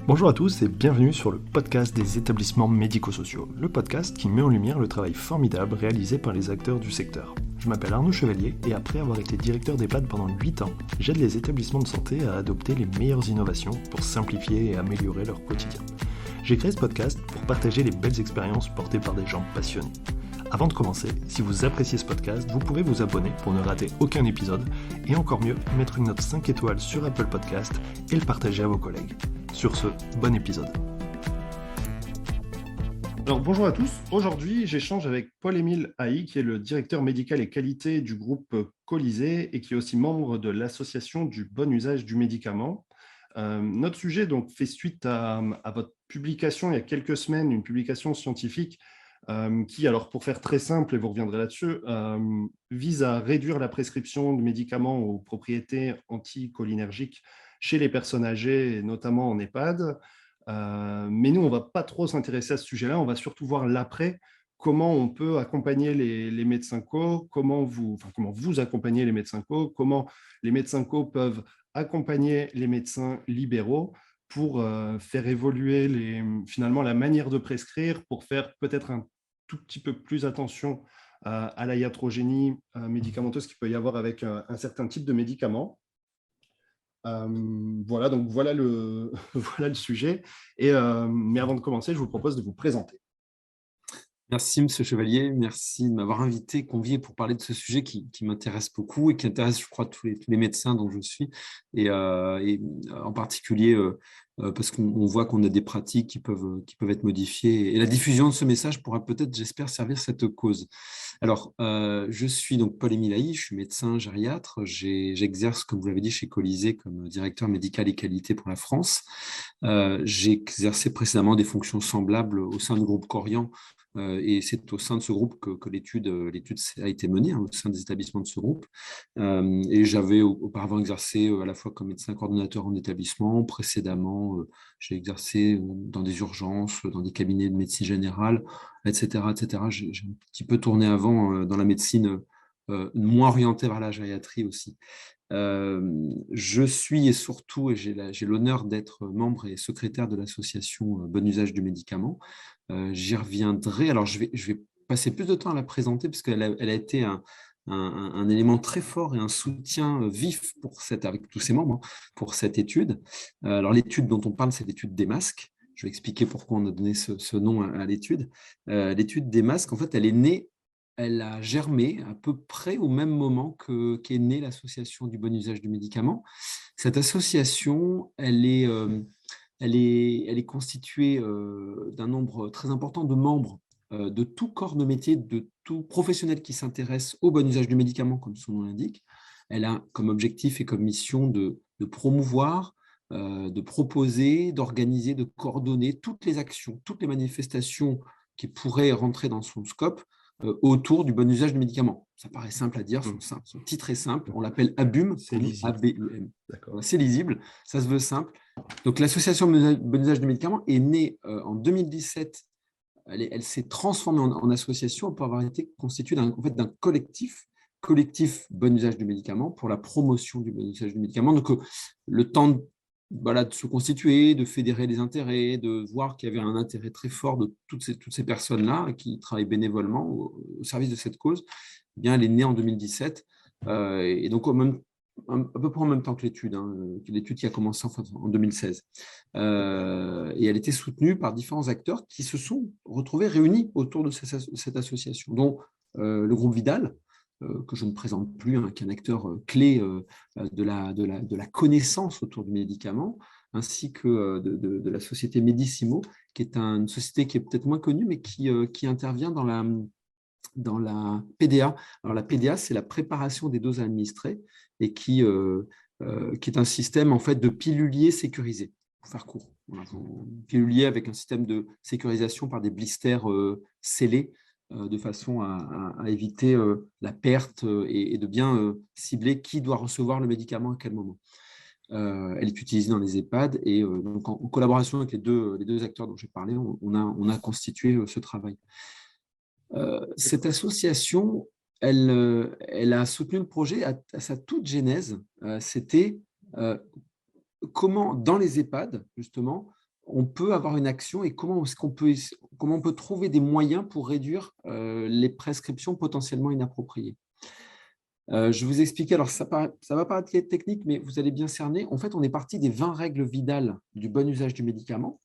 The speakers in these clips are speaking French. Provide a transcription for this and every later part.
Bonjour à tous et bienvenue sur le podcast des établissements médico-sociaux, le podcast qui met en lumière le travail formidable réalisé par les acteurs du secteur. Je m'appelle Arnaud Chevalier et après avoir été directeur d'EHPAD pendant 8 ans, j'aide les établissements de santé à adopter les meilleures innovations pour simplifier et améliorer leur quotidien. J'ai créé ce podcast pour partager les belles expériences portées par des gens passionnés. Avant de commencer, si vous appréciez ce podcast, vous pouvez vous abonner pour ne rater aucun épisode et encore mieux, mettre une note 5 étoiles sur Apple Podcast et le partager à vos collègues. Sur ce, bon épisode. Alors bonjour à tous, aujourd'hui j'échange avec Paul-Émile Haï qui est le directeur médical et qualité du groupe Colisée et qui est aussi membre de l'association du bon usage du médicament. Notre sujet donc fait suite à votre publication il y a quelques semaines, une publication scientifique qui, alors pour faire très simple, et vous reviendrez là-dessus, vise à réduire la prescription de médicaments aux propriétés anticholinergiques chez les personnes âgées, et notamment en EHPAD. Mais nous, on ne va pas trop s'intéresser à ce sujet-là, on va surtout voir l'après, comment on peut accompagner les médecins co, comment vous accompagnez les médecins co, comment les médecins co peuvent accompagner les médecins libéraux pour faire évoluer finalement la manière de prescrire, pour faire peut-être un tout petit peu plus attention à la iatrogénie médicamenteuse qu'il peut y avoir avec un certain type de médicament. Voilà, donc voilà le, voilà le sujet. Mais avant de commencer, je vous propose de vous présenter. Merci, Monsieur Chevalier. Merci de m'avoir invité, convié pour parler de ce sujet qui m'intéresse beaucoup et qui intéresse, je crois, tous les médecins dont je suis. Et en particulier, parce qu'on voit qu'on a des pratiques qui peuvent être modifiées. Et la diffusion de ce message pourra peut-être, j'espère, servir cette cause. Alors, je suis donc Paul-Émile Haï, je suis médecin gériatre. J'exerce, comme vous l'avez dit, chez Colisée comme directeur médical et qualité pour la France. J'ai exercé précédemment des fonctions semblables au sein du groupe Corian. Et c'est au sein de ce groupe que l'étude a été menée, au sein des établissements de ce groupe. Et j'avais auparavant exercé à la fois comme médecin coordonnateur en établissement. Précédemment, j'ai exercé dans des urgences, dans des cabinets de médecine générale, etc. etc. J'ai un petit peu tourné avant dans la médecine moins orientée vers la gériatrie aussi. Je suis et surtout, et j'ai l'honneur d'être membre et secrétaire de l'association Bon Usage du Médicament. J'y reviendrai. Alors, je vais passer plus de temps à la présenter parce qu'elle a été un élément très fort et un soutien vif avec tous ses membres pour cette étude. Alors, l'étude dont on parle, c'est l'étude des masques. Je vais expliquer pourquoi on a donné ce nom à l'étude. L'étude des masques, en fait, elle a germé à peu près au même moment qu'est née l'association du bon usage du médicament. Cette association, elle est constituée d'un nombre très important de membres de tout corps de métier, de tout professionnel qui s'intéresse au bon usage du médicament, comme son nom l'indique. Elle a comme objectif et comme mission de promouvoir, de proposer, d'organiser, de coordonner toutes les actions, toutes les manifestations qui pourraient rentrer dans son scope autour du bon usage du médicament. Ça paraît simple à dire, son titre est simple, on l'appelle ABUM, C'est lisible. ABUM. C'est lisible, ça se veut simple. Donc l'association bon usage du médicament est née en 2017, elle s'est transformée en association pour avoir été constituée d'un collectif bon usage du médicament pour la promotion du bon usage du médicament. Donc le temps de se constituer, de fédérer les intérêts, de voir qu'il y avait un intérêt très fort de toutes ces personnes-là qui travaillent bénévolement au service de cette cause, eh bien, elle est née en 2017. Et donc, à peu près en même temps que l'étude qui a commencé en 2016. Et elle était soutenue par différents acteurs qui se sont retrouvés réunis autour de cette association, dont le groupe Vidal, que je ne présente plus, qui est un acteur clé de la connaissance autour du médicament, ainsi que de la société Medissimo, qui est une société qui est peut-être moins connue, mais qui intervient dans la PDA. Alors la PDA, c'est la préparation des doses administrées et qui est un système en fait de pilulier sécurisé, pour faire court. Voilà, pilulier avec un système de sécurisation par des blisters scellés de façon à éviter la perte et de bien cibler qui doit recevoir le médicament à quel moment. Elle est utilisée dans les EHPAD et donc en collaboration avec les deux acteurs dont j'ai parlé, on a constitué ce travail. Cette association, elle a soutenu le projet à sa toute genèse. C'était comment, dans les EHPAD, justement, on peut avoir une action et comment on peut trouver des moyens pour réduire les prescriptions potentiellement inappropriées. Je vais vous expliquer, alors ça va paraître technique, mais vous allez bien cerner. En fait, on est parti des 20 règles Vidal du bon usage du médicament.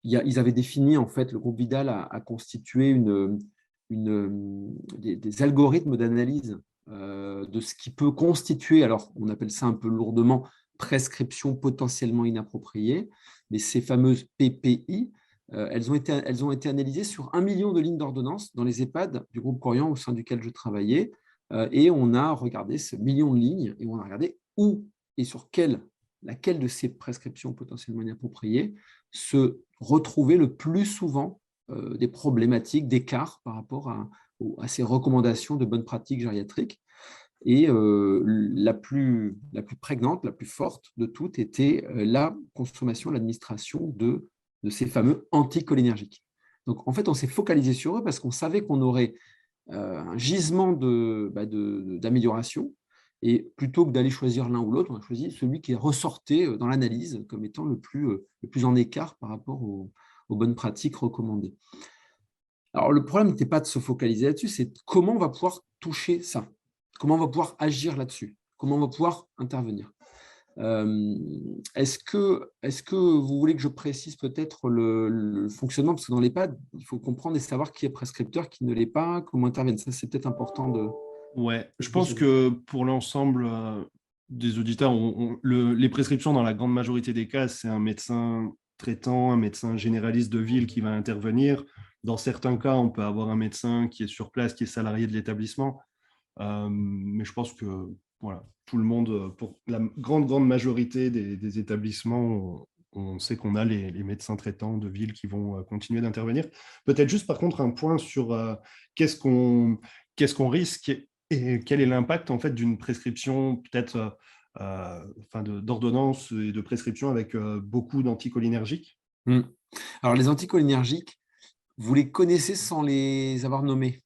Ils avaient défini, en fait, le groupe Vidal a constitué des algorithmes d'analyse de ce qui peut constituer, alors on appelle ça un peu lourdement, prescription potentiellement inappropriée, mais ces fameuses PPI, elles ont été analysées sur 1 million de lignes d'ordonnance dans les EHPAD du groupe Corian au sein duquel je travaillais, et on a regardé ce million de lignes et on a regardé où et sur laquelle de ces prescriptions potentiellement inappropriées se retrouver le plus souvent des problématiques d'écart par rapport à ces recommandations de bonnes pratiques gériatriques. Et la plus prégnante, la plus forte de toutes était la consommation, l'administration de ces fameux anticholinergiques. Donc, en fait, on s'est focalisé sur eux parce qu'on savait qu'on aurait un gisement d'amélioration. Et plutôt que d'aller choisir l'un ou l'autre, on a choisi celui qui ressortait dans l'analyse comme étant le plus en écart par rapport aux bonnes pratiques recommandées. Alors, le problème n'était pas de se focaliser là-dessus, c'est comment on va pouvoir toucher ça, comment on va pouvoir agir là-dessus, comment on va pouvoir intervenir. Est-ce que vous voulez que je précise peut-être le fonctionnement? Parce que dans l'EHPAD, il faut comprendre et savoir qui est prescripteur, qui ne l'est pas, comment intervenir. Ça, c'est peut-être important de… Ouais, je pense que pour l'ensemble des auditeurs, les prescriptions, dans la grande majorité des cas, c'est un médecin traitant, un médecin généraliste de ville qui va intervenir. Dans certains cas, on peut avoir un médecin qui est sur place, qui est salarié de l'établissement. Mais je pense que voilà, tout le monde, pour la grande majorité des établissements, on sait qu'on a les médecins traitants de ville qui vont continuer d'intervenir. Peut-être juste par contre un point sur qu'est-ce qu'on risque et quel est l'impact en fait d'une prescription peut-être d'ordonnance et de prescription avec beaucoup d'anticholinergiques. Alors les anticholinergiques, vous les connaissez sans les avoir nommés.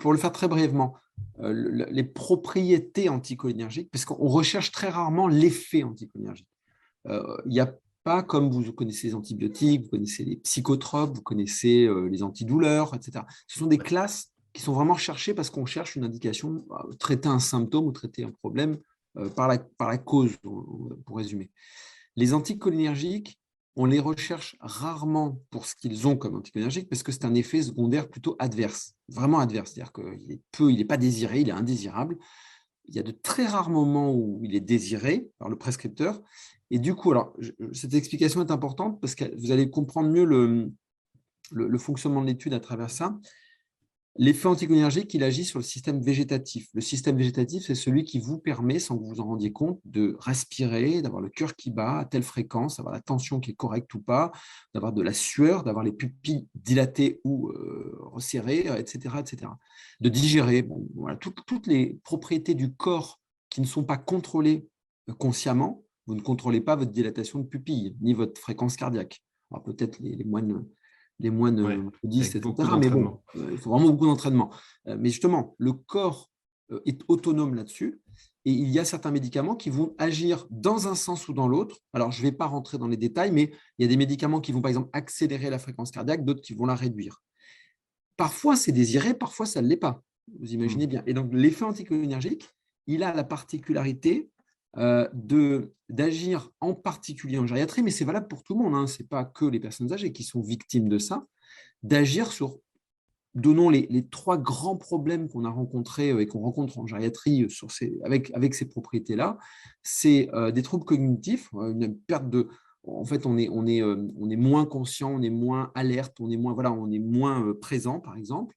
Pour le faire très brièvement, les propriétés anticholinergiques, parce qu'on recherche très rarement l'effet anticholinergique. Il n'y a pas, comme vous connaissez les antibiotiques, vous connaissez les psychotropes, vous connaissez les antidouleurs, etc. Ce sont des classes qui sont vraiment recherchées parce qu'on cherche une indication, traiter un symptôme ou traiter un problème par la cause, pour résumer. Les anticholinergiques, on les recherche rarement pour ce qu'ils ont comme anticholinergiques parce que c'est un effet secondaire plutôt adverse, vraiment adverse. C'est-à-dire qu'il n'est pas désiré, il est indésirable. Il y a de très rares moments où il est désiré par le prescripteur. Et du coup, alors, cette explication est importante parce que vous allez comprendre mieux le fonctionnement de l'étude à travers ça. L'effet anticholinergique, il agit sur le système végétatif. Le système végétatif, c'est celui qui vous permet, sans que vous vous en rendiez compte, de respirer, d'avoir le cœur qui bat à telle fréquence, d'avoir la tension qui est correcte ou pas, d'avoir de la sueur, d'avoir les pupilles dilatées ou resserrées, etc., etc. De digérer. Bon, voilà, toutes les propriétés du corps qui ne sont pas contrôlées consciemment. Vous ne contrôlez pas votre dilatation de pupille, ni votre fréquence cardiaque. Alors peut-être les moines bouddhistes, etc. Mais bon, il faut vraiment beaucoup d'entraînement. Mais justement, le corps est autonome là-dessus. Et il y a certains médicaments qui vont agir dans un sens ou dans l'autre. Alors, je ne vais pas rentrer dans les détails, mais il y a des médicaments qui vont, par exemple, accélérer la fréquence cardiaque, d'autres qui vont la réduire. Parfois, c'est désiré, parfois, ça ne l'est pas. Vous imaginez bien. Et donc, l'effet anticholinergique, il a la particularité d'agir en particulier en gériatrie, mais c'est valable pour tout le monde, hein. Ce n'est pas que les personnes âgées qui sont victimes de ça, d'agir sur, donnons les trois grands problèmes qu'on a rencontrés et qu'on rencontre en gériatrie avec ces propriétés-là. C'est des troubles cognitifs, une perte de… En fait, on est moins conscient, on est moins alerte, on est moins présent, par exemple,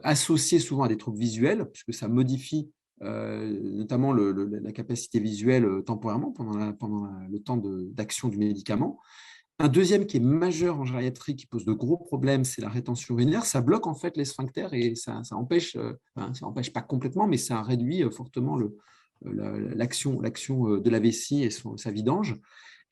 associé souvent à des troubles visuels, puisque ça modifie notamment la capacité visuelle temporairement pendant le temps d'action du médicament. Un deuxième qui est majeur en gériatrie, qui pose de gros problèmes, c'est la rétention urinaire. Ça bloque en fait les sphincters et ça empêche, ça empêche pas complètement, mais ça réduit fortement l'action de la vessie et sa vidange.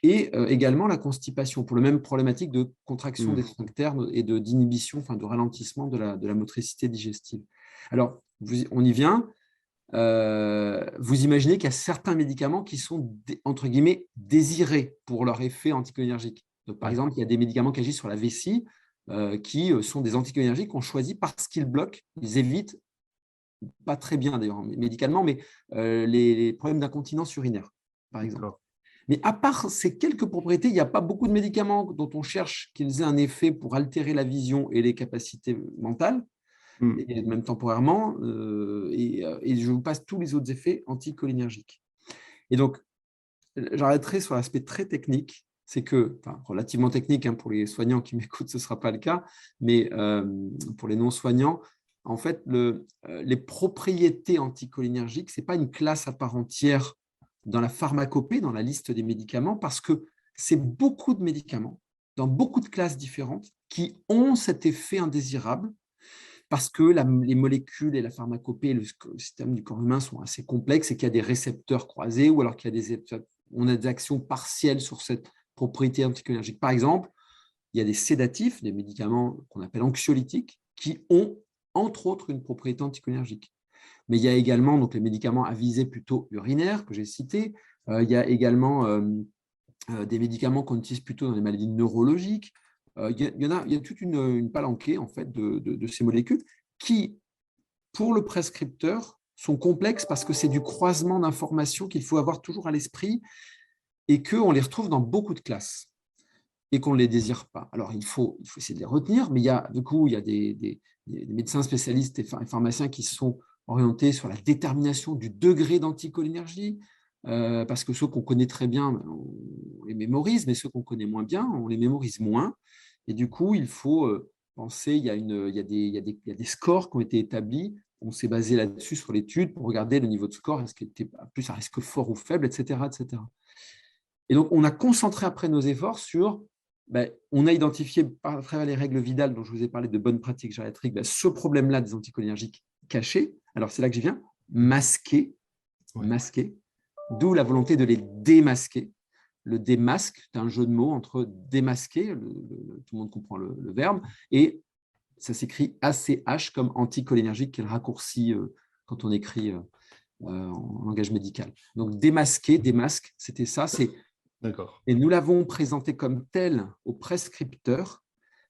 Et également la constipation, pour la même problématique de contraction des sphincters et d'inhibition, de ralentissement de la motricité digestive. Alors, on y vient. vous imaginez qu'il y a certains médicaments qui sont, entre guillemets, désirés pour leur effet anticholinergique. Donc, par exemple, il y a des médicaments qui agissent sur la vessie qui sont des anticholinergiques qu'on choisit parce qu'ils bloquent, ils évitent, pas très bien d'ailleurs médicalement, mais les problèmes d'incontinence urinaire, par exemple. Mais à part ces quelques propriétés, il n'y a pas beaucoup de médicaments dont on cherche qu'ils aient un effet pour altérer la vision et les capacités mentales, et même temporairement, et je vous passe tous les autres effets anticholinergiques. Et donc, j'arrêterai sur l'aspect très technique, c'est que, enfin, relativement technique, hein, pour les soignants qui m'écoutent, ce ne sera pas le cas, mais pour les non-soignants, en fait, les propriétés anticholinergiques, ce n'est pas une classe à part entière dans la pharmacopée, dans la liste des médicaments, parce que c'est beaucoup de médicaments, dans beaucoup de classes différentes, qui ont cet effet indésirable, parce que les molécules et la pharmacopée et le système du corps humain sont assez complexes et qu'il y a des récepteurs croisés ou alors on a des actions partielles sur cette propriété anticholinergique. Par exemple, il y a des sédatifs, des médicaments qu'on appelle anxiolytiques, qui ont entre autres une propriété anticholinergique. Mais il y a également donc, les médicaments à visée plutôt urinaire que j'ai cités. Il y a également des médicaments qu'on utilise plutôt dans les maladies neurologiques. Il y a toute une palanquée en fait, de ces molécules qui, pour le prescripteur, sont complexes parce que c'est du croisement d'informations qu'il faut avoir toujours à l'esprit et qu'on les retrouve dans beaucoup de classes et qu'on ne les désire pas. Alors, il faut essayer de les retenir, mais du coup, il y a des médecins spécialistes et pharmaciens qui sont orientés sur la détermination du degré d'anticholinergie, parce que ceux qu'on connaît très bien, on les mémorise, mais ceux qu'on connaît moins bien, on les mémorise moins. Et du coup, il faut penser, il y a des scores qui ont été établis, on s'est basé là-dessus sur l'étude pour regarder le niveau de score, est-ce qu'il était plus à risque fort ou faible, etc., etc. Et donc, on a concentré après nos efforts sur, on a identifié à travers les règles Vidal dont je vous ai parlé de bonnes pratiques gériatriques, ce problème-là des anticholinergiques cachés. Alors, c'est là que j'y viens, masquer, d'où la volonté de les démasquer. Le démasque, c'est un jeu de mots entre démasquer, tout le monde comprend le verbe, et ça s'écrit ACH comme anticholinergique, qui est le raccourci quand on écrit en langage médical. Donc, démasquer, démasque, c'était ça. Et nous l'avons présenté comme tel au prescripteur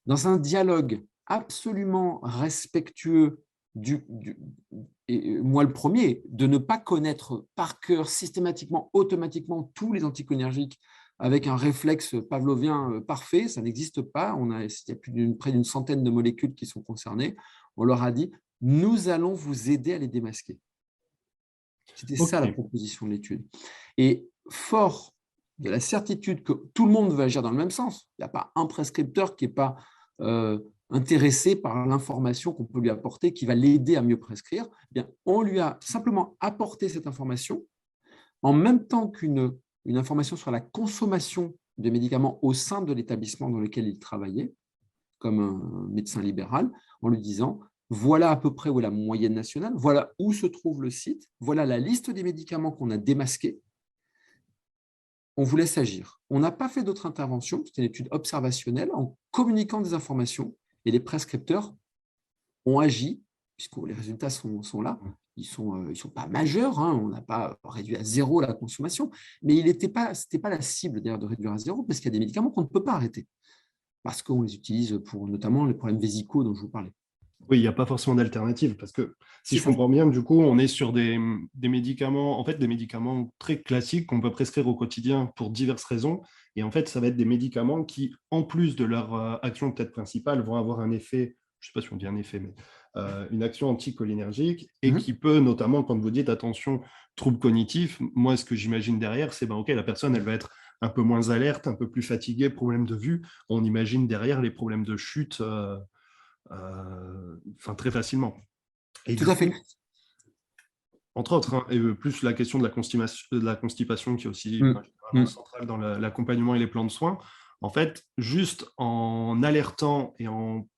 dans un dialogue absolument respectueux et moi le premier, de ne pas connaître par cœur systématiquement, automatiquement tous les anticholinergiques avec un réflexe pavlovien parfait, ça n'existe pas. Il y a près d'une centaine de molécules qui sont concernées. On leur a dit, nous allons vous aider à les démasquer. C'était ça la proposition de l'étude. Et fort de la certitude que tout le monde veut agir dans le même sens, il n'y a pas un prescripteur qui n'est pas intéressé par l'information qu'on peut lui apporter, qui va l'aider à mieux prescrire. Eh bien, on lui a simplement apporté cette information en même temps qu'une information sur la consommation de médicaments au sein de l'établissement dans lequel il travaillait, comme un médecin libéral, en lui disant voilà à peu près où est la moyenne nationale, voilà où se trouve le site, voilà la liste des médicaments qu'on a démasqués. On vous laisse agir. On n'a pas fait d'autres interventions, c'était une étude observationnelle en communiquant des informations et les prescripteurs ont agi, puisque les résultats sont là. Ils sont pas majeurs, hein, on n'a pas réduit à zéro la consommation, mais ce n'était pas la cible d'ailleurs de réduire à zéro, parce qu'il y a des médicaments qu'on ne peut pas arrêter, parce qu'on les utilise pour notamment les problèmes vésicaux dont je vous parlais. Oui, il n'y a pas forcément d'alternative parce que si je comprends bien, du coup, on est sur des médicaments, en fait, des médicaments très classiques qu'on peut prescrire au quotidien pour diverses raisons. Et en fait, ça va être des médicaments qui, en plus de leur action peut-être principale, vont avoir un effet, je ne sais pas si on dit un effet, mais une action anticholinergique et qui peut, notamment, quand vous dites attention, troubles cognitifs, moi, ce que j'imagine derrière, c'est OK, la personne, elle va être un peu moins alerte, un peu plus fatiguée, problème de vue. On imagine derrière les problèmes de chute. Très facilement. Et tout à fait. Entre autres, hein, et plus la question de la constipation qui est aussi centrale dans l'accompagnement et les plans de soins. En fait, juste en alertant et en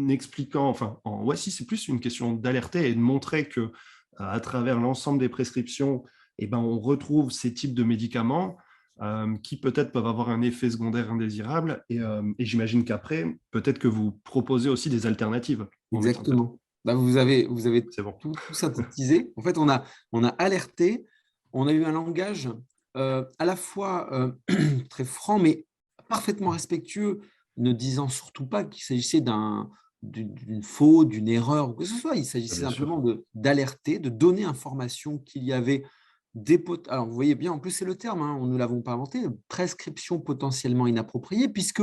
expliquant, c'est plus une question d'alerter et de montrer que à travers l'ensemble des prescriptions, on retrouve ces types de médicaments qui peut-être peuvent avoir un effet secondaire indésirable. Et j'imagine qu'après, peut-être que vous proposez aussi des alternatives. Exactement. Vous avez C'est bon. tout synthétisé. En fait, on a alerté, on a eu un langage à la fois très franc, mais parfaitement respectueux, ne disant surtout pas qu'il s'agissait d'une faute, d'une erreur ou que ce soit. Il s'agissait Bien sûr. simplement d'alerter, de donner information qu'il y avait alors, vous voyez bien, en plus, c'est le terme, hein, nous ne l'avons pas inventé, prescription potentiellement inappropriée, puisque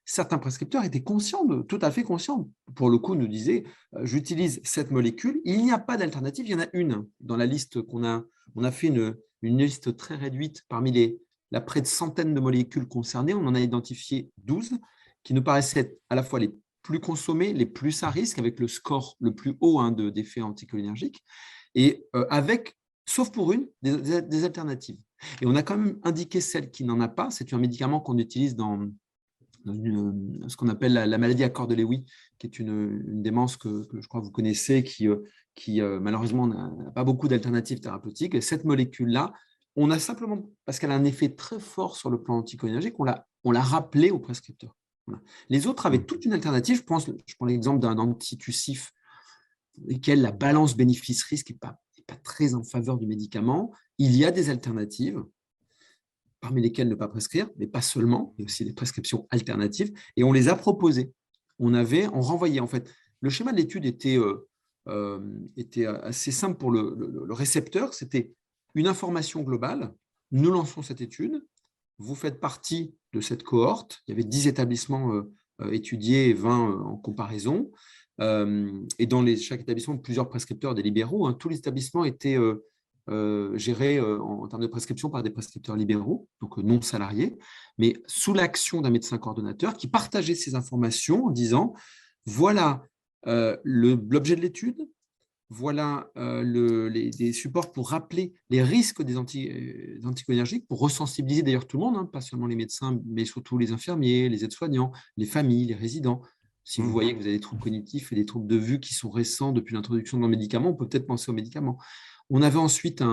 certains prescripteurs étaient conscients, tout à fait conscients. Pour le coup, nous disaient, j'utilise cette molécule, il n'y a pas d'alternative, il y en a une. Dans la liste on a fait une liste très réduite parmi la près de centaines de molécules concernées, on en a identifié 12 qui nous paraissaient être à la fois les plus consommées, les plus à risque, avec le score le plus haut d'effets anticholinergiques, et avec sauf pour une, des alternatives. Et on a quand même indiqué celle qui n'en a pas. C'est un médicament qu'on utilise dans ce qu'on appelle la maladie à corps de Lewy, qui est une démence que je crois que vous connaissez, qui malheureusement n'a pas beaucoup d'alternatives thérapeutiques. Et cette molécule-là, on a simplement, parce qu'elle a un effet très fort sur le plan anticholinergique, on l'a rappelé au prescripteur. Voilà. Les autres avaient toute une alternative. Je prends l'exemple d'un antitussif, lesquels la balance bénéfice-risque n'est pas très en faveur du médicament. Il y a des alternatives, parmi lesquelles ne pas prescrire, mais pas seulement, il y a aussi des prescriptions alternatives, et on les a proposées. On renvoyait, en fait. Le schéma de l'étude était assez simple pour le récepteur, c'était une information globale, nous lançons cette étude, vous faites partie de cette cohorte, il y avait 10 établissements étudiés et 20 en comparaison, et dans chaque établissement, plusieurs prescripteurs, des libéraux, hein, tous les établissements étaient gérés en termes de prescription par des prescripteurs libéraux, donc non salariés, mais sous l'action d'un médecin coordonnateur qui partageait ces informations en disant, voilà l'objet de l'étude, voilà des supports pour rappeler les risques des anticholinergiques, pour ressensibiliser d'ailleurs tout le monde, hein, pas seulement les médecins, mais surtout les infirmiers, les aides-soignants, les familles, les résidents. Si vous voyez que vous avez des troubles cognitifs et des troubles de vue qui sont récents depuis l'introduction d'un médicament, on peut peut-être penser aux médicaments. On avait ensuite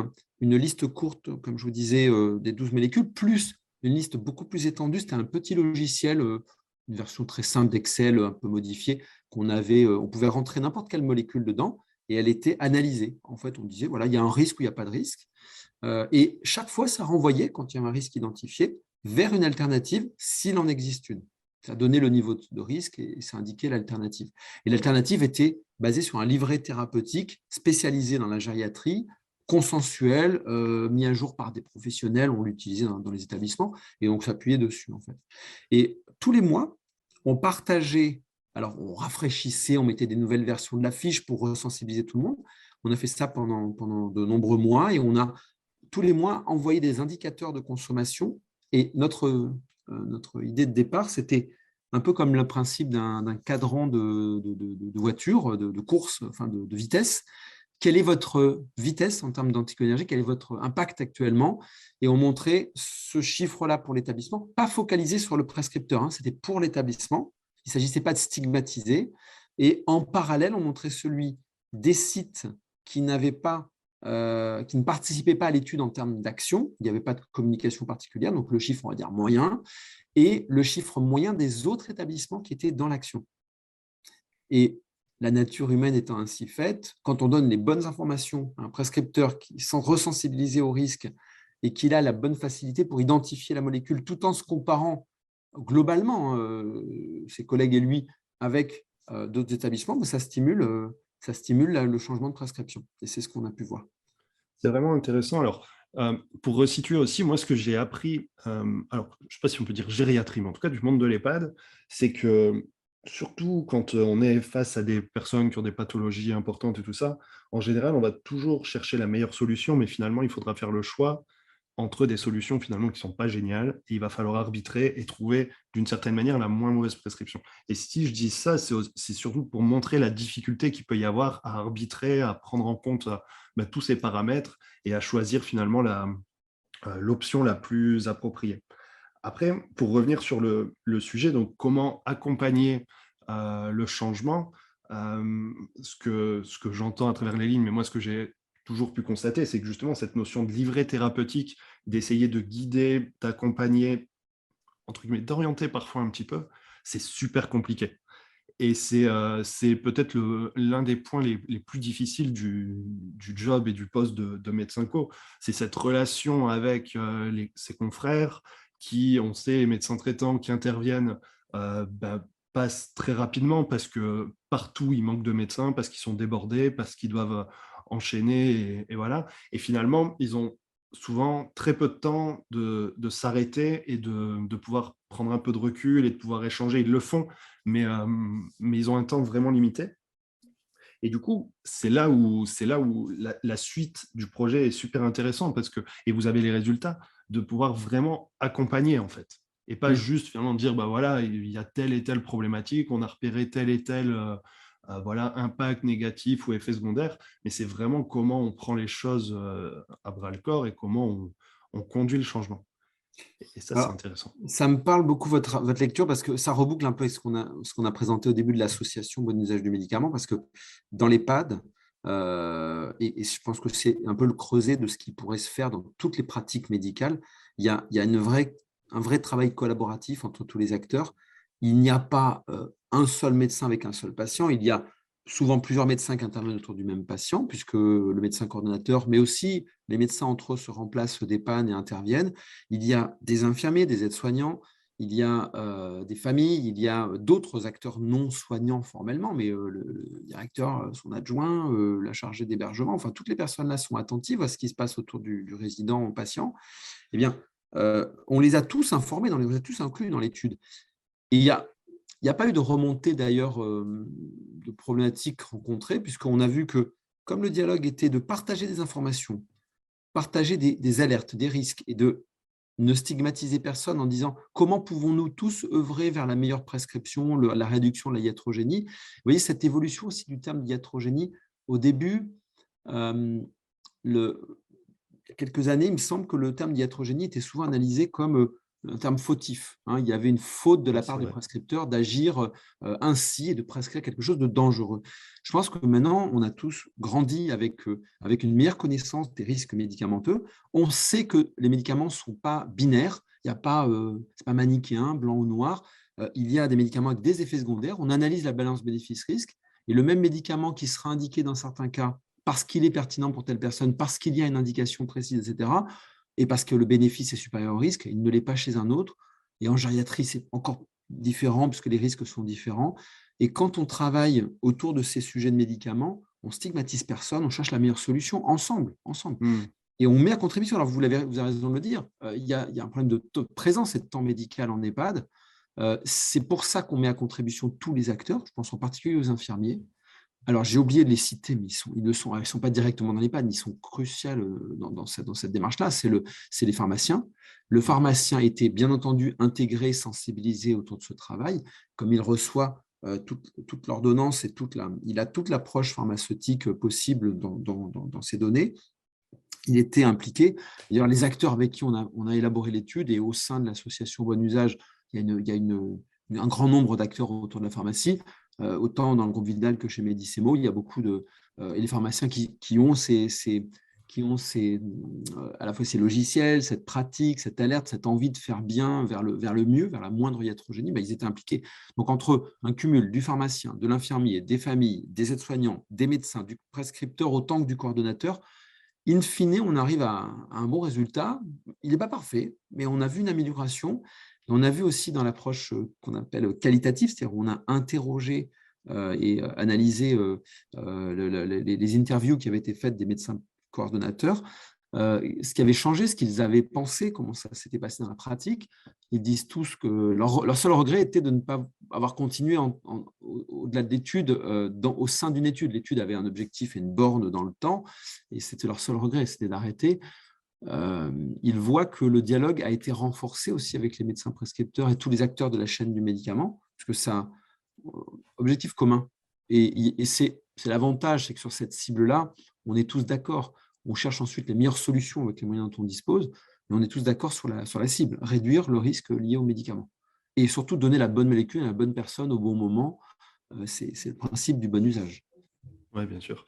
une liste courte, comme je vous disais, des 12 molécules, plus une liste beaucoup plus étendue. C'était un petit logiciel, une version très simple d'Excel, un peu modifiée, on pouvait rentrer n'importe quelle molécule dedans et elle était analysée. En fait, on disait, voilà, il y a un risque ou il n'y a pas de risque. Et chaque fois, ça renvoyait, quand il y avait un risque identifié, vers une alternative s'il en existe une. Ça donnait le niveau de risque et ça indiquait l'alternative. Et l'alternative était basée sur un livret thérapeutique spécialisé dans la gériatrie, consensuel, mis à jour par des professionnels, on l'utilisait dans les établissements, et donc s'appuyait dessus, en fait. Et tous les mois, on partageait, alors on rafraîchissait, on mettait des nouvelles versions de la fiche pour sensibiliser tout le monde. On a fait ça pendant de nombreux mois, et on a tous les mois envoyé des indicateurs de consommation, et notre idée de départ, c'était un peu comme le principe d'un cadran de voiture, de course, enfin de vitesse. Quelle est votre vitesse en termes d'anticholinergie? Quel est votre impact actuellement? Et on montrait ce chiffre-là pour l'établissement, pas focalisé sur le prescripteur, hein, c'était pour l'établissement. Il ne s'agissait pas de stigmatiser. Et en parallèle, on montrait celui des sites qui n'avaient pas qui ne participaient pas à l'étude en termes d'action, il n'y avait pas de communication particulière, donc le chiffre, on va dire moyen, et le chiffre moyen des autres établissements qui étaient dans l'action. Et la nature humaine étant ainsi faite, quand on donne les bonnes informations à un prescripteur qui s'est resensibilisé au risque et qu'il a la bonne facilité pour identifier la molécule tout en se comparant globalement, ses collègues et lui, avec d'autres établissements, ça stimule le changement de prescription. Et c'est ce qu'on a pu voir. C'est vraiment intéressant. Alors, pour resituer aussi, moi, ce que j'ai appris, alors, je ne sais pas si on peut dire gériatrie, mais en tout cas du monde de l'EHPAD, c'est que surtout quand on est face à des personnes qui ont des pathologies importantes et tout ça, en général, on va toujours chercher la meilleure solution, mais finalement, il faudra faire le choix entre des solutions finalement qui ne sont pas géniales, et il va falloir arbitrer et trouver d'une certaine manière la moins mauvaise prescription. Et si je dis ça, c'est surtout pour montrer la difficulté qu'il peut y avoir à arbitrer, à prendre en compte tous ces paramètres et à choisir finalement l'option la plus appropriée. Après, pour revenir sur le sujet, donc comment accompagner le changement, ce que j'entends à travers les lignes, mais moi ce que j'ai toujours pu constater, c'est que justement cette notion de livret thérapeutique, d'essayer de guider, d'accompagner, entre guillemets, d'orienter parfois un petit peu, c'est super compliqué. Et c'est peut-être l'un des points les plus difficiles du job et du poste de médecin co. C'est cette relation avec ses confrères qui, on sait, les médecins traitants qui interviennent, passent très rapidement parce que partout, il manque de médecins, parce qu'ils sont débordés, parce qu'ils doivent enchaîner. Et voilà. Et finalement, ils ont souvent très peu de temps de s'arrêter et de pouvoir prendre un peu de recul et de pouvoir échanger. Ils le font, mais ils ont un temps vraiment limité. Et du coup, c'est là où la suite du projet est super intéressante parce que, et vous avez les résultats, de pouvoir vraiment accompagner en fait. Et pas Oui. juste finalement dire, bah voilà, il y a telle et telle problématique, on a repéré tel et tel voilà, impact négatif ou effet secondaire, mais c'est vraiment comment on prend les choses à bras le corps et comment on conduit le changement. Et ça, c'est Alors, intéressant. ça me parle beaucoup votre lecture parce que ça reboucle un peu avec ce qu'on a présenté au début de l'association Bon usage du médicament, parce que dans l'EHPAD, et je pense que c'est un peu le creuset de ce qui pourrait se faire dans toutes les pratiques médicales, il y a un vrai travail collaboratif entre tous les acteurs. Il n'y a pas un seul médecin avec un seul patient, il y a souvent plusieurs médecins qui interviennent autour du même patient, puisque le médecin coordonnateur, mais aussi les médecins entre eux se remplacent, se dépannent et interviennent. Il y a des infirmiers, des aides-soignants, il y a des familles, il y a d'autres acteurs non soignants formellement, mais le directeur, son adjoint, la chargée d'hébergement, enfin toutes les personnes-là sont attentives à ce qui se passe autour du résident patient. Eh bien, on les a tous informés, on les a tous inclus dans l'étude. Et il n'y a pas eu de remontée d'ailleurs de problématiques rencontrées, puisqu'on a vu que comme le dialogue était de partager des informations, partager des alertes, des risques et de ne stigmatiser personne en disant comment pouvons-nous tous œuvrer vers la meilleure prescription, la réduction de la iatrogénie. Vous voyez, cette évolution aussi du terme iatrogénie, au début, euh, il y a quelques années, il me semble que le terme iatrogénie était souvent analysé comme un terme fautif. Il y avait une faute de Oui, la c'est part du vrai. prescripteur d'agir ainsi et de prescrire quelque chose de dangereux. Je pense que maintenant, on a tous grandi avec une meilleure connaissance des risques médicamenteux. On sait que les médicaments ne sont pas binaires, il y a pas, c'est pas manichéen, blanc ou noir. Il y a des médicaments avec des effets secondaires. On analyse la balance bénéfice-risque et le même médicament qui sera indiqué dans certains cas parce qu'il est pertinent pour telle personne, parce qu'il y a une indication précise, etc., et parce que le bénéfice est supérieur au risque, il ne l'est pas chez un autre. Et en gériatrie, c'est encore différent, puisque les risques sont différents. Et quand on travaille autour de ces sujets de médicaments, on stigmatise personne, on cherche la meilleure solution ensemble, ensemble. Hmm. Et on met à contribution. Alors, vous avez raison de le dire, il y a un problème de présence et de temps médical en EHPAD. C'est pour ça qu'on met à contribution tous les acteurs, je pense en particulier aux infirmiers. Alors, j'ai oublié de les citer, mais ils sont pas directement dans l'EHPAD, mais ils sont cruciaux dans cette démarche-là. C'est les pharmaciens. Le pharmacien était bien entendu intégré, sensibilisé autour de ce travail, comme il reçoit toute l'ordonnance et il a toute l'approche pharmaceutique possible dans ces données. Il était impliqué. D'ailleurs, les acteurs avec qui on a élaboré l'étude et au sein de l'association Bon Usage, il y a un grand nombre d'acteurs autour de la pharmacie, autant dans le groupe Vidal que chez Medicemo. Il y a beaucoup et les pharmaciens qui ont à la fois ces logiciels, cette pratique, cette alerte, cette envie de faire bien vers le mieux, vers la moindre iatrogénie, ils étaient impliqués. Donc, entre un cumul du pharmacien, de l'infirmier, des familles, des aides-soignants, des médecins, du prescripteur autant que du coordonnateur, in fine, on arrive à un bon résultat. Il n'est pas parfait, mais on a vu une amélioration. Et on a vu aussi dans l'approche qu'on appelle qualitative, c'est-à-dire où on a interrogé et analysé les interviews qui avaient été faites des médecins coordonnateurs, ce qui avait changé, ce qu'ils avaient pensé, comment ça s'était passé dans la pratique. Ils disent tous que leur seul regret était de ne pas avoir continué au-delà de l'étude, au sein d'une étude. L'étude avait un objectif et une borne dans le temps, et c'était leur seul regret, c'était d'arrêter. Ils voient que le dialogue a été renforcé aussi avec les médecins prescripteurs et tous les acteurs de la chaîne du médicament, parce que c'est un objectif commun. Et c'est l'avantage, c'est que sur cette cible-là, on est tous d'accord. On cherche ensuite les meilleures solutions avec les moyens dont on dispose, mais on est tous d'accord sur la cible, réduire le risque lié aux médicaments. Et surtout donner la bonne molécule à la bonne personne au bon moment. C'est le principe du bon usage. Oui, bien sûr.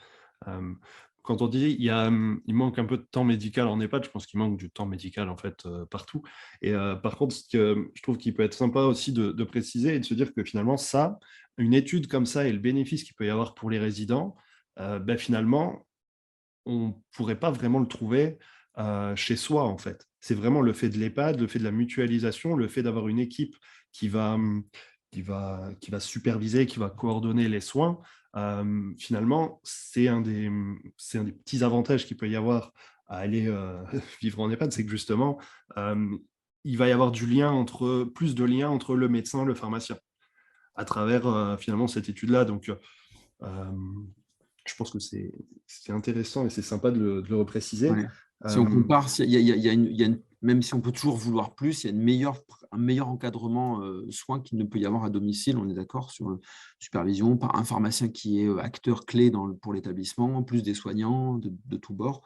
quand on dit il manque un peu de temps médical en EHPAD, je pense qu'il manque du temps médical en fait partout. Et par contre, ce que je trouve qu'il peut être sympa aussi de préciser et de se dire que finalement, ça, une étude comme ça et le bénéfice qu'il peut y avoir pour les résidents, ben, finalement, on ne pourrait pas vraiment le trouver chez soi en fait. C'est vraiment le fait de l'EHPAD, le fait de la mutualisation, le fait d'avoir une équipe qui va, qui va superviser, qui va coordonner les soins. Finalement, c'est un des petits avantages qu'il peut y avoir à aller vivre en EHPAD, c'est que justement, euh, il va y avoir plus de lien entre le médecin et le pharmacien à travers finalement cette étude-là. Donc, euh, je pense que c'est intéressant et c'est sympa de le repréciser. Ouais. Si on Euh, compare, même si on peut toujours vouloir plus, il y a un meilleur encadrement soins qu'il ne peut y avoir à domicile, on est d'accord, sur supervision par un pharmacien qui est acteur clé pour l'établissement, plus des soignants de tous bords.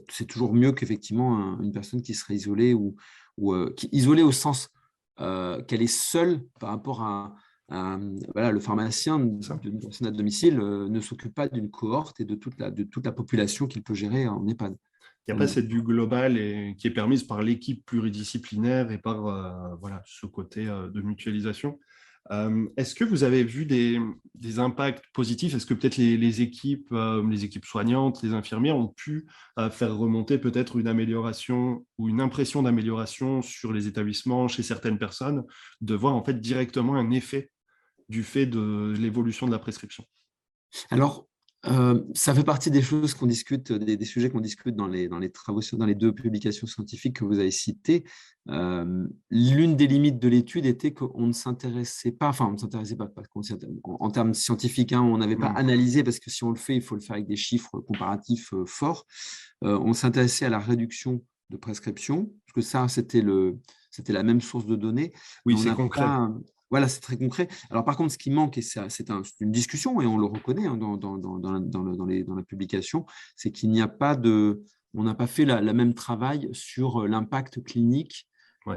C'est toujours mieux qu'effectivement une personne qui serait isolée isolée au sens qu'elle est seule par rapport voilà, le pharmacien ça. d'une personne à domicile ne s'occupe pas d'une cohorte et de toute la population qu'il peut gérer en EHPAD. Il n'y a On pas est cette vue d'accord. globale qui est permise par l'équipe pluridisciplinaire et par voilà, ce côté de mutualisation. Est-ce que vous avez vu des impacts positifs? Est-ce que peut-être les équipes soignantes, les infirmières ont pu faire remonter peut-être une amélioration ou une impression d'amélioration sur les établissements chez certaines personnes, de voir en fait directement un effet du fait de l'évolution de la prescription? Alors, ça fait partie des choses qu'on discute, des sujets qu'on discute dans les travaux, dans les deux publications scientifiques que vous avez citées. L'une des limites de l'étude était qu'on ne s'intéressait pas, enfin, on ne s'intéressait pas, en termes scientifiques, hein, on n'avait pas Hmm. analysé, parce que si on le fait, il faut le faire avec des chiffres comparatifs forts. On s'intéressait à la réduction de prescription, parce que ça, c'était la même source de données, mais Oui, on c'est n'a concret. pas. Voilà, c'est très concret. Alors, par contre, ce qui manque, et c'est une discussion, et on le reconnaît hein, dans la publication, c'est qu'il n'y a pas on n'a pas fait la même travail sur l'impact clinique. Ouais.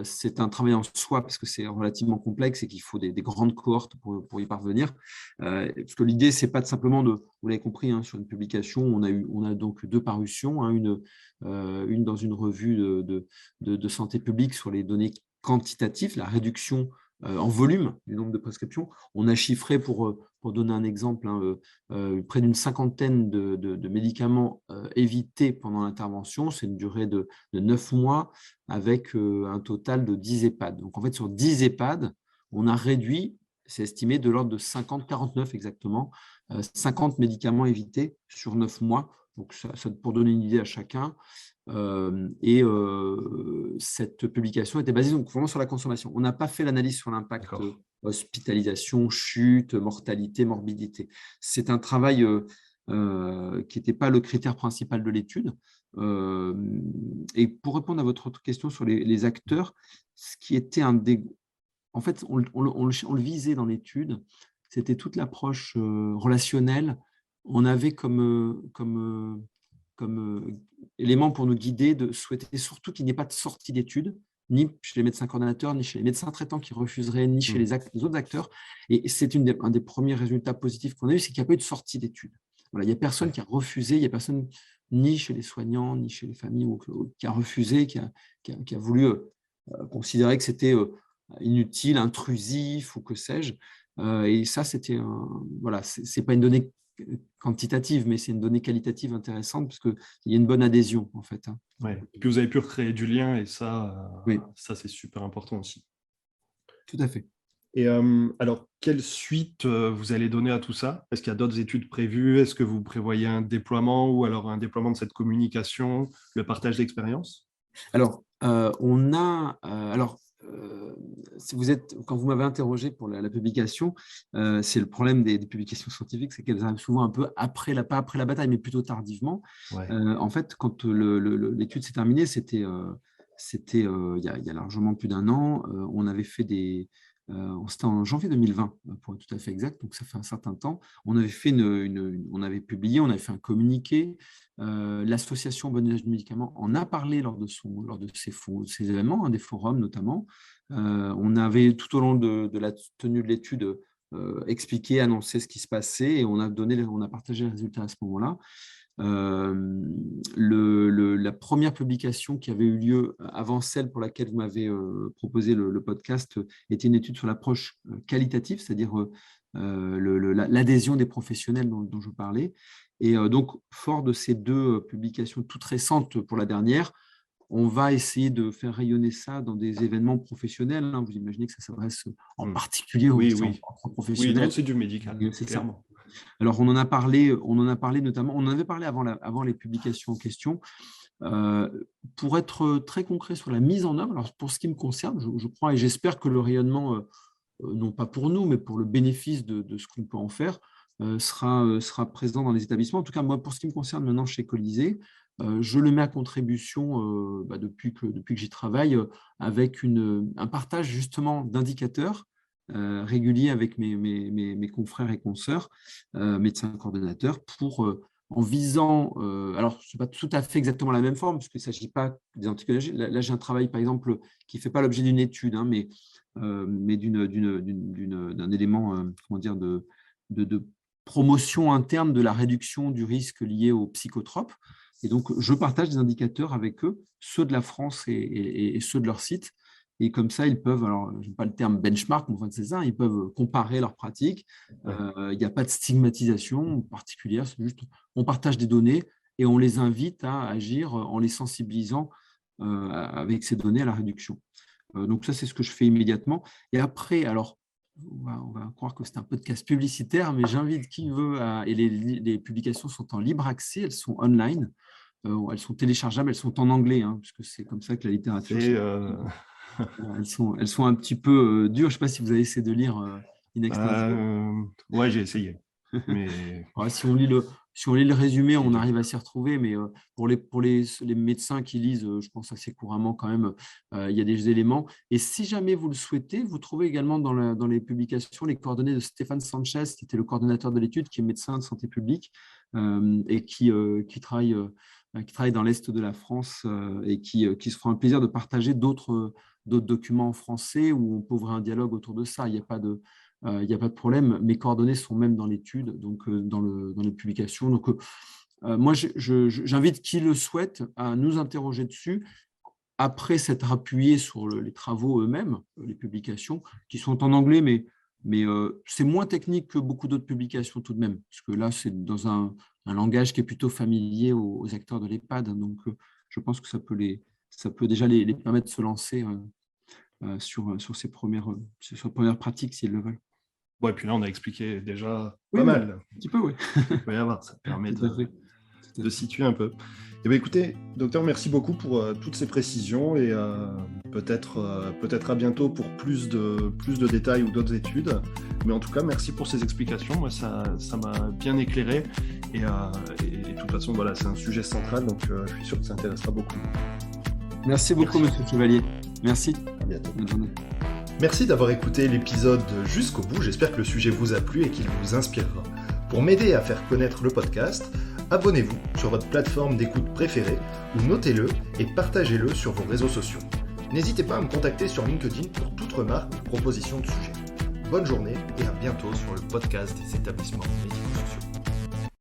C'est un travail en soi parce que c'est relativement complexe et qu'il faut des grandes cohortes pour y parvenir. Parce que l'idée, c'est pas simplement vous l'avez compris, hein, sur une publication, on a donc deux parutions, hein, une dans une revue de santé publique sur les données quantitatives, la réduction en volume du nombre de prescriptions. On a chiffré, pour donner un exemple, hein, près d'une cinquantaine de médicaments évités pendant l'intervention. C'est une durée de 9 mois avec un total de 10 EHPAD. Donc, en fait, sur 10 EHPAD, on a réduit, c'est estimé, de l'ordre de 50, 49 exactement, 50 médicaments évités sur 9 mois. Donc, ça, pour donner une idée à chacun. Cette publication était basée donc vraiment sur la consommation. On n'a pas fait l'analyse sur l'impact D'accord. hospitalisation, chute, mortalité, morbidité. C'est un travail qui n'était pas le critère principal de l'étude. Et pour répondre à votre autre question sur les acteurs, ce qui était un des... En fait, on le visait dans l'étude, c'était toute l'approche relationnelle. On avait comme élément pour nous guider de souhaiter surtout qu'il n'y ait pas de sortie d'études, ni chez les médecins coordonnateurs, ni chez les médecins traitants qui refuseraient, ni chez Hmm. les autres acteurs. Et c'est un des premiers résultats positifs qu'on a eu, c'est qu'il n'y a pas eu de sortie d'études. Voilà, il n'y a personne Ouais. qui a refusé, il n'y a personne ni chez les soignants, ni chez les familles, qui a refusé, qui a voulu considérer que c'était inutile, intrusif ou que sais-je. Et ça, voilà, c'est pas une donnée quantitative, mais c'est une donnée qualitative intéressante parce qu'il y a une bonne adhésion, en fait. Hein. Ouais. Et puis vous avez pu recréer du lien et Oui, ça c'est super important aussi. tout à fait. Et alors, quelle suite vous allez donner à tout ça? Est-ce qu'il y a d'autres études prévues? Est-ce que vous prévoyez un déploiement ou alors un déploiement de cette communication, le partage d'expérience? Alors, si quand vous m'avez interrogé pour la publication, c'est le problème des publications scientifiques, c'est qu'elles arrivent souvent un peu pas après la bataille, mais plutôt tardivement. Ouais. En fait, quand l'étude s'est terminée, c'était il y a largement plus d'un an. On avait fait c'était en janvier 2020, pour être tout à fait exact, donc ça fait un certain temps. On avait on avait publié, on avait fait un communiqué. L'association Bon Usage du Médicament en a parlé lors de ces événements, hein, des forums notamment. On avait, tout au long de la tenue de l'étude, expliqué, annoncé ce qui se passait et on a partagé les résultats à ce moment-là. La première publication qui avait eu lieu avant celle pour laquelle vous m'avez proposé le podcast était une étude sur l'approche qualitative, c'est-à-dire l'adhésion des professionnels dont je parlais. Et donc, fort de ces deux publications toutes récentes pour la dernière, on va essayer de faire rayonner ça dans des événements professionnels. Hein. Vous imaginez que ça s'adresse en particulier aux professionnels. Oui, donc c'est du médical, c'est clairement. Ça. Alors, on en a parlé notamment, on en avait parlé avant les publications en question. Pour être très concret sur la mise en œuvre, alors pour ce qui me concerne, je crois et j'espère que le rayonnement, non pas pour nous, mais pour le bénéfice de ce qu'on peut en faire, sera présent dans les établissements. En tout cas, moi, pour ce qui me concerne maintenant chez Colisée, je le mets à contribution depuis que j'y travaille avec un partage justement d'indicateurs réguliers avec mes confrères et consoeurs, médecins coordonnateurs, en visant, alors ce n'est pas tout à fait exactement la même forme, parce qu'il ne s'agit pas des anticollagènes. Là, j'ai un travail, par exemple, qui ne fait pas l'objet d'une étude, hein, mais d'un élément comment dire, de promotion interne de la réduction du risque lié aux psychotropes. Et donc, je partage des indicateurs avec eux, ceux de la France et ceux de leur site. Et comme ça, ils peuvent, alors je n'ai pas le terme benchmark, mais enfin, c'est ça, ils peuvent comparer leurs pratiques. Il n'y a pas de stigmatisation particulière, c'est juste on partage des données et on les invite à agir en les sensibilisant avec ces données à la réduction. Donc ça, c'est ce que je fais immédiatement. Et après, alors, on va croire que c'est un podcast publicitaire, mais j'invite qui veut et les publications sont en libre accès, elles sont online, elles sont téléchargeables, elles sont en anglais, hein, puisque c'est comme ça que la littérature. Elles sont un petit peu dures. Je ne sais pas si vous avez essayé de lire In Extenso. Ouais, j'ai essayé. Mais... ouais, si on lit le résumé, on arrive à s'y retrouver, mais pour les médecins qui lisent, je pense assez couramment quand même, il y a des éléments. Et si jamais vous le souhaitez, vous trouvez également dans les publications les coordonnées de Stéphane Sanchez, qui était le coordonnateur de l'étude, qui est médecin de santé publique et qui travaille dans l'Est de la France et qui se fera un plaisir de partager d'autres documents en français où on peut ouvrir un dialogue autour de ça. Il n'y a pas de problème. Mes coordonnées sont même dans l'étude, donc dans les publications. Donc, moi, j'invite qui le souhaite à nous interroger dessus, après s'être appuyé sur les travaux eux-mêmes, les publications, qui sont en anglais, mais c'est moins technique que beaucoup d'autres publications tout de même, parce que là, c'est dans un langage qui est plutôt familier aux acteurs de l'EHPAD. Donc, je pense que ça peut déjà les permettre de se lancer sur ces premières pratiques, s'ils le veulent. Ouais, puis là, on a expliqué déjà pas mal. Un petit peu, oui. Il peut y avoir, ça permet de situer un peu. Eh bien, écoutez, docteur, merci beaucoup pour toutes ces précisions et peut-être à bientôt pour plus de détails ou d'autres études. Mais en tout cas, merci pour ces explications. Moi, ça m'a bien éclairé et de toute façon, voilà, c'est un sujet central, donc je suis sûr que ça intéressera beaucoup. Merci beaucoup, Monsieur Chevalier. Merci. À bientôt. Bonne journée. Merci d'avoir écouté l'épisode jusqu'au bout. J'espère que le sujet vous a plu et qu'il vous inspirera. Pour m'aider à faire connaître le podcast, abonnez-vous sur votre plateforme d'écoute préférée ou notez-le et partagez-le sur vos réseaux sociaux. N'hésitez pas à me contacter sur LinkedIn pour toute remarque ou proposition de sujet. Bonne journée et à bientôt sur le podcast des établissements médico-sociaux.